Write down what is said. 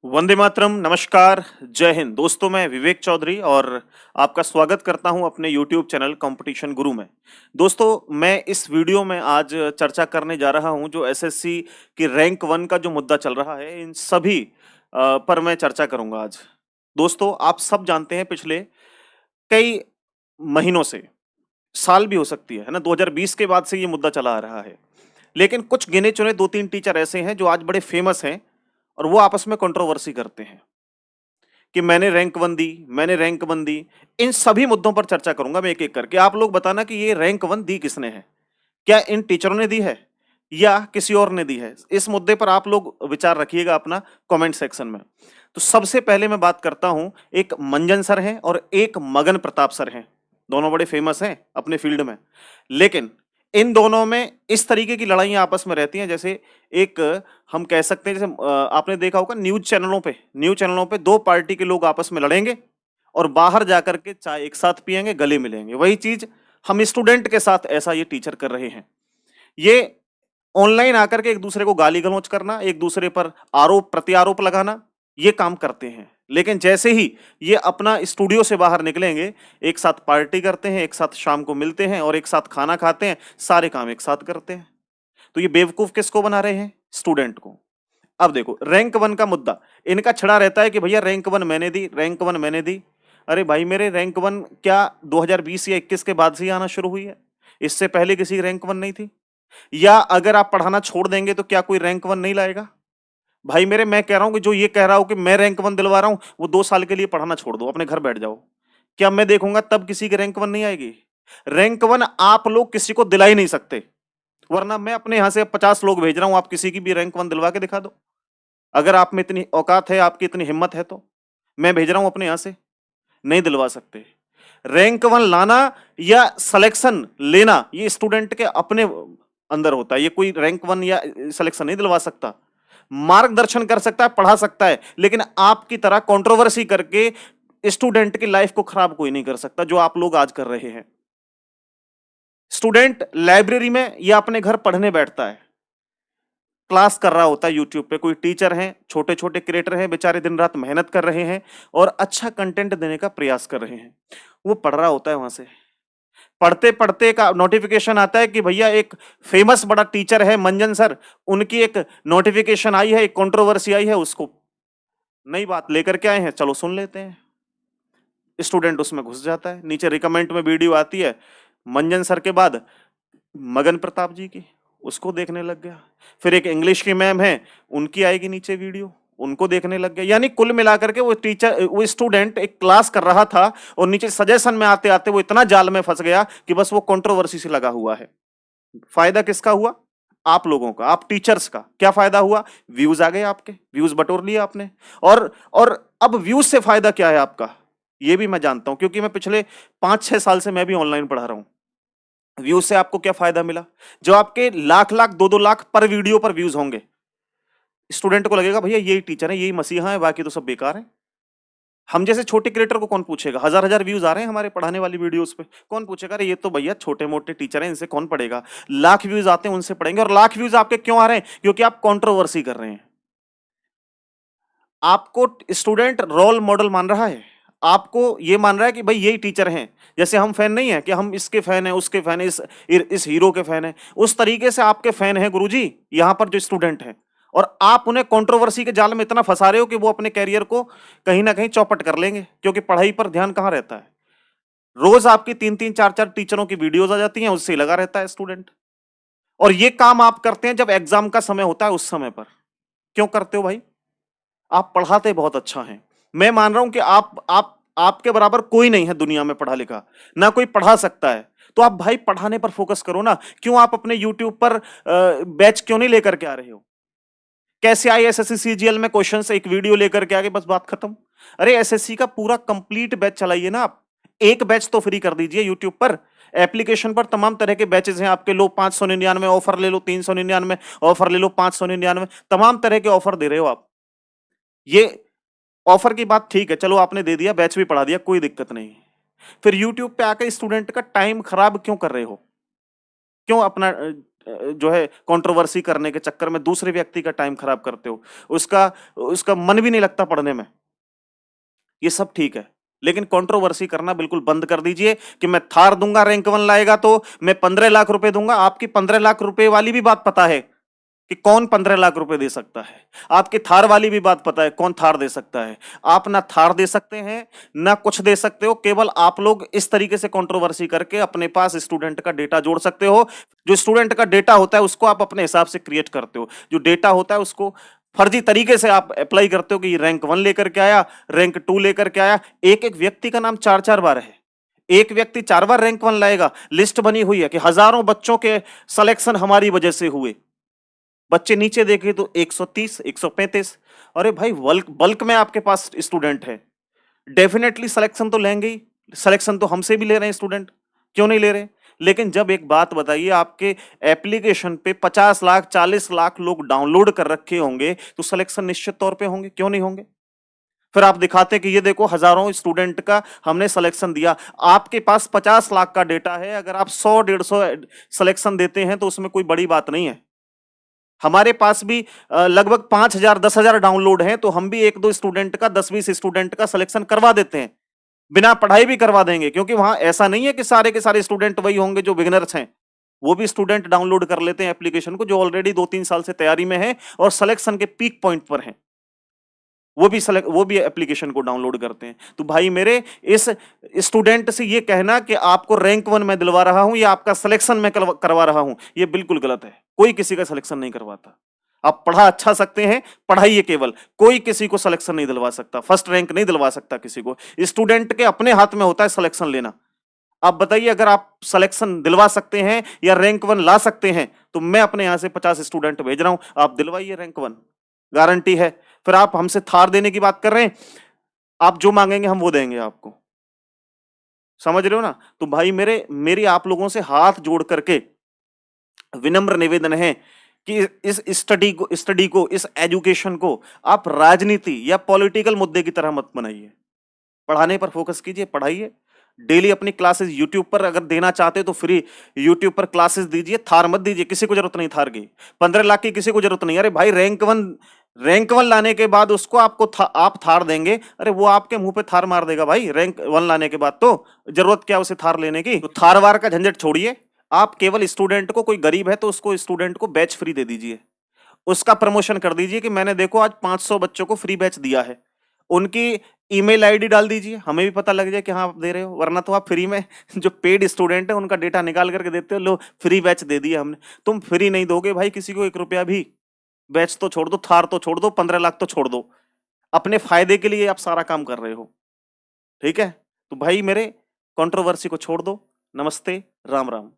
वंदे मातरम। नमस्कार, जय हिंद। दोस्तों, मैं विवेक चौधरी और आपका स्वागत करता हूं अपने YouTube चैनल कंपटीशन गुरु में। दोस्तों, मैं इस वीडियो में आज चर्चा करने जा रहा हूं जो एसएससी की रैंक 1 का जो मुद्दा चल रहा है, इन सभी पर मैं चर्चा करूंगा आज। दोस्तों, आप सब जानते हैं पिछले कई महीनों से, साल भी हो सकती है ना, 2020 के बाद से ये मुद्दा चला आ रहा है। लेकिन कुछ गिने-चुने 2-3 टीचर ऐसे हैं जो आज बड़े फेमस हैं और वो आपस में कंट्रोवर्सी करते हैं कि मैंने रैंक 1 दी, मैंने रैंक 1 दी। इन सभी मुद्दों पर चर्चा करूंगा मैं एक-एक करके। आप लोग बताना कि ये रैंक 1 दी किसने है? क्या इन टीचरों ने दी है या किसी और ने दी है? इस मुद्दे पर आप लोग विचार रखिएगा अपना कमेंट सेक्शन में। तो सबसे पहले मैं बात करता हूं, एक मंजन सर हैं और एक मगन प्रताप सर हैं। दोनों बड़े फेमस हैं अपने फील्ड में। लेकिन इन दोनों में इस तरीके की लड़ाइयाँ आपस में रहती हैं, जैसे एक हम कह सकते हैं, जैसे आपने देखा होगा न्यूज़ चैनलों पे 2 पार्टी के लोग आपस में लड़ेंगे और बाहर जाकर के चाय एक साथ पिएँगे, गले मिलेंगे। वही चीज़ हम स्टूडेंट के साथ ऐसा ये टीचर कर रहे हैं। ये ऑनलाइन आकर के एक-दूसरे को गाली-गलौच करना, एक-दूसरे पर आरोप-प्रत्यारोप लगाना, ये काम करते हैं। लेकिन जैसे ही ये अपना स्टूडियो से बाहर निकलेंगे, एक साथ पार्टी करते हैं, एक साथ शाम को मिलते हैं और एक साथ खाना खाते हैं, सारे काम एक साथ करते हैं। तो ये बेवकूफ़ किसको बना रहे हैं? स्टूडेंट को। अब देखो, रैंक 1 का मुद्दा, इनका छड़ा रहता है कि भैया रैंक 1 मैंने दी, रैंक 1 मैंने दी। अरे भाई मेरे, रैंक 1 क्या 2020 या 21 के बाद से ही आना शुरू हुई है? इससे पहले किसी की रैंक 1 नहीं थी? या अगर आप पढ़ाना छोड़ देंगे तो क्या कोई रैंक 1 नहीं लाएगा? भाई मेरे, मैं कह रहा हूँ कि जो ये कह रहा हो कि मैं रैंक 1 दिलवा रहा हूँ, वो 2 साल के लिए पढ़ाना छोड़ दो, अपने घर बैठ जाओ। क्या मैं देखूंगा तब किसी की रैंक 1 नहीं आएगी? रैंक 1 आप लोग किसी को दिला ही नहीं सकते, वरना मैं अपने यहाँ से 50 लोग भेज रहा हूँ, आप किसी की भी रैंक 1 दिलवा के दिखा दो। अगर आप में इतनी औकात है, आपकी इतनी हिम्मत है तो। मैं भेज रहा हूँ अपने यहाँ से, नहीं दिलवा सकते। रैंक 1 लाना या सिलेक्शन लेना, ये स्टूडेंट के अपने अंदर होता है। ये कोई रैंक 1 या सिलेक्शन नहीं दिलवा सकता। मार्गदर्शन कर सकता है, पढ़ा सकता है, लेकिन आपकी तरह कंट्रोवर्सी करके स्टूडेंट की लाइफ को खराब कोई नहीं कर सकता, जो आप लोग आज कर रहे हैं। स्टूडेंट लाइब्रेरी में या अपने घर पढ़ने बैठता है, क्लास कर रहा होता है यूट्यूब पे, कोई टीचर हैं, छोटे-छोटे क्रिएटर हैं, बेचारे दिन-रात मेहनत कर रहे हैं और अच्छा कंटेंट देने का प्रयास कर रहे हैं। वो पढ़ रहा होता है वहां से, पढ़ते-पढ़ते का नोटिफिकेशन आता है कि भैया एक फेमस बड़ा टीचर है मंजन सर, उनकी एक नोटिफिकेशन आई है, एक कंट्रोवर्सी आई है, उसको नई बात लेकर के आए हैं, चलो सुन लेते हैं। स्टूडेंट उसमें घुस जाता है, नीचे रिकमेंड में वीडियो आती है मंजन सर के बाद मगन प्रताप जी की, उसको देखने लग गया। फिर एक इंग्लिश की मैम है, उनकी आएगी नीचे वीडियो, उनको देखने लग गया। यानी कुल मिलाकर के वो स्टूडेंट एक क्लास कर रहा था और नीचे सजेशन में आते आते वो इतना जाल में फंस गया कि बस वो कंट्रोवर्सी से लगा हुआ है। फायदा किसका हुआ? आप लोगों का, आप टीचर्स का। क्या फायदा हुआ? व्यूज आ गए, आपके व्यूज बटोर लिए आपने। और अब व्यूज से फायदा क्या है आपका, ये भी मैं जानता हूं, क्योंकि मैं पिछले 5-6 साल से मैं भी ऑनलाइन पढ़ा रहा हूं। व्यूज से आपको क्या फायदा मिला? जो आपके लाख लाख 2-2 लाख पर वीडियो पर व्यूज होंगे, स्टूडेंट को लगेगा भैया यही टीचर है, यही मसीहा है, बाकी तो सब बेकार है। हम जैसे छोटे क्रिएटर को कौन पूछेगा? हजार हजार व्यूज आ रहे हैं हमारे पढ़ाने वाली वीडियोस पे, कौन पूछेगा? अरे ये तो भैया छोटे मोटे टीचर हैं, इनसे कौन पढ़ेगा? लाख व्यूज आते हैं, उनसे पढ़ेंगे। और लाख व्यूज आपके क्यों आ रहे हैं? क्योंकि आप कंट्रोवर्सी कर रहे हैं। आपको स्टूडेंट रोल मॉडल मान रहा है, आपको ये मान रहा है कि भाई यही टीचर हैं। जैसे हम फैन नहीं है कि हम इसके फैन हैं, उसके फैन हैं, इस हीरो के फैन हैं, उस तरीके से आपके फैन हैं गुरुजी यहाँ पर जो स्टूडेंट हैं। और आप उन्हें कंट्रोवर्सी के जाल में इतना फंसा रहे हो कि वो अपने कैरियर को कहीं ना कहीं चौपट कर लेंगे, क्योंकि पढ़ाई पर ध्यान कहाँ रहता है? रोज आपकी 3-3 4-4 टीचरों की वीडियोज आ जाती हैं, उससे ही लगा रहता है स्टूडेंट। और ये काम आप करते हैं जब एग्जाम का समय होता है, उस समय पर। क्यों करते हो भाई? आप पढ़ाते बहुत अच्छा हैं। मैं मान रहा हूं कि आप आपके बराबर कोई नहीं है दुनिया में पढ़ा लिखा, ना कोई पढ़ा सकता है। तो आप भाई पढ़ाने पर फोकस करो ना। क्यों आप अपने यूट्यूब पर बैच क्यों नहीं लेकर के आ रहे हो? कैसे आए एसएससी सीजीएल में क्वेश्चन से एक वीडियो लेकर के आगे, बस बात खत्म। अरे एसएससी का पूरा कंप्लीट बैच चलाइए ना आप। एक बैच तो फ्री कर दीजिए यूट्यूब पर। एप्लीकेशन पर तमाम तरह के बैचेस हैं आपके। लो 599 ऑफर ले लो, 399 ऑफर ले लो, 599 तमाम तरह के ऑफर दे रहे हो आप। ये ऑफर की बात ठीक है, चलो आपने दे दिया, बैच भी पढ़ा दिया, कोई दिक्कत नहीं। फिर यूट्यूब पे आकर स्टूडेंट का टाइम खराब क्यों कर रहे हो? क्यों अपना जो है कंट्रोवर्सी करने के चक्कर में दूसरे व्यक्ति का टाइम खराब करते हो, उसका उसका मन भी नहीं लगता पढ़ने में, ये सब ठीक है। लेकिन कंट्रोवर्सी करना बिल्कुल बंद कर दीजिए कि मैं थार दूंगा, रैंक 1 लाएगा तो मैं 15 लाख रुपए दूंगा। आपकी 15 लाख रुपए वाली भी बात पता है कि कौन 15 लाख रुपए दे सकता है। आपकी थार वाली भी बात पता है कौन थार दे सकता है। आप ना थार दे सकते हैं, ना कुछ दे सकते हो। केवल आप लोग इस तरीके से कंट्रोवर्सी करके अपने पास स्टूडेंट का डेटा जोड़ सकते हो। जो स्टूडेंट का डेटा होता है उसको आप अपने हिसाब से क्रिएट करते हो। जो डेटा होता है उसको फर्जी तरीके से आप अप्लाई करते हो कि ये रैंक 1 लेकर के आया, रैंक 2 लेकर के आया। एक एक व्यक्ति का नाम 4-4 बार है। एक व्यक्ति 4 बार रैंक 1 लाएगा। लिस्ट बनी हुई है कि हजारों बच्चों के सिलेक्शन हमारी वजह से हुए। बच्चे नीचे देखे तो 130, 135। अरे भाई, बल्क बल्क में आपके पास स्टूडेंट है, डेफिनेटली सिलेक्शन तो लेंगे ही। सिलेक्शन तो हमसे भी ले रहे हैं स्टूडेंट, क्यों नहीं ले रहे? लेकिन जब एक बात बताइए, आपके एप्लीकेशन पे 50 लाख 40 लाख लोग डाउनलोड कर रखे होंगे तो सिलेक्शन निश्चित तौर पे होंगे, क्यों नहीं होंगे? फिर आप दिखाते कि ये देखो हजारों स्टूडेंट का हमने सिलेक्शन दिया। आपके पास 50 लाख का डेटा है, अगर आप 100 150 सिलेक्शन देते हैं तो उसमें कोई बड़ी बात नहीं है। हमारे पास भी लगभग 5,000 10,000 डाउनलोड हैं, तो हम भी 1-2 स्टूडेंट का 10-20 स्टूडेंट का सिलेक्शन करवा देते हैं। बिना पढ़ाई भी करवा देंगे, क्योंकि वहां ऐसा नहीं है कि सारे के सारे स्टूडेंट वही होंगे जो बिगिनर्स हैं। वो भी स्टूडेंट डाउनलोड कर लेते हैं एप्लीकेशन को, जो ऑलरेडी 2-3 साल से तैयारी में है और सिलेक्शन के पीक पॉइंट पर हैं। वो भी एप्लीकेशन को डाउनलोड करते हैं। तो भाई मेरे, इस स्टूडेंट से ये कहना कि आपको रैंक 1 मैं दिलवा रहा हूं या आपका सिलेक्शन मैं करवा रहा हूं, ये बिल्कुल गलत है। कोई किसी का सिलेक्शन नहीं करवाता। आप पढ़ा अच्छा सकते हैं, पढ़ाइए केवल। कोई किसी को सिलेक्शन नहीं दिलवा सकता, फर्स्ट रैंक नहीं दिलवा सकता किसी को। स्टूडेंट के अपने हाथ में होता है सिलेक्शन लेना। आप बताइए, अगर आप सिलेक्शन दिलवा सकते हैं या रैंक 1 ला सकते हैं तो मैं अपने यहां से 50 स्टूडेंट भेज रहा हूं, आप दिलवाइए रैंक 1, गारंटी है। फिर आप हमसे थार देने की बात कर रहे हैं, आप जो मांगेंगे हम वो देंगे आपको। समझ रहे हो ना? तो भाई मेरे, मेरी आप लोगों से हाथ जोड़ करके विनम्र निवेदन है कि इस स्टडी को इस एजुकेशन को आप राजनीति या पॉलिटिकल मुद्दे की तरह मत बनाइए। पढ़ाने पर फोकस कीजिए, पढ़ाइए। डेली अपनी क्लासेस यूट्यूब पर अगर देना चाहते तो फ्री यूट्यूब पर क्लासेस दीजिए, थार मत दीजिए। किसी को जरूरत नहीं थार की। 15 लाख की किसी को जरूरत नहीं। अरे भाई, रैंक 1 लाने के बाद उसको आप थार देंगे, अरे वो आपके मुंह पे थार मार देगा भाई। रैंक 1 लाने के बाद तो जरूरत क्या उसे थार लेने की? तो थार वार का झंझट छोड़िए। आप केवल स्टूडेंट को, कोई गरीब है तो उसको स्टूडेंट को बैच फ्री दे दीजिए। उसका प्रमोशन कर दीजिए कि मैंने देखो आज 500 बच्चों को फ्री बैच दिया है। उनकी ईमेल आईडी डाल दीजिए, हमें भी पता लग जाए कि हाँ आप दे रहे हो। वरना तो आप फ्री में जो पेड स्टूडेंट है उनका डेटा निकाल करके देते हो, लो फ्री बैच दे दिया हमने। तुम फ्री नहीं दोगे भाई किसी को 1 रुपया भी। बैच तो छोड़ दो, थार तो छोड़ दो, 15 लाख तो छोड़ दो। अपने फायदे के लिए आप सारा काम कर रहे हो। ठीक है? तो भाई मेरे, कंट्रोवर्सी को छोड़ दो। नमस्ते, राम राम।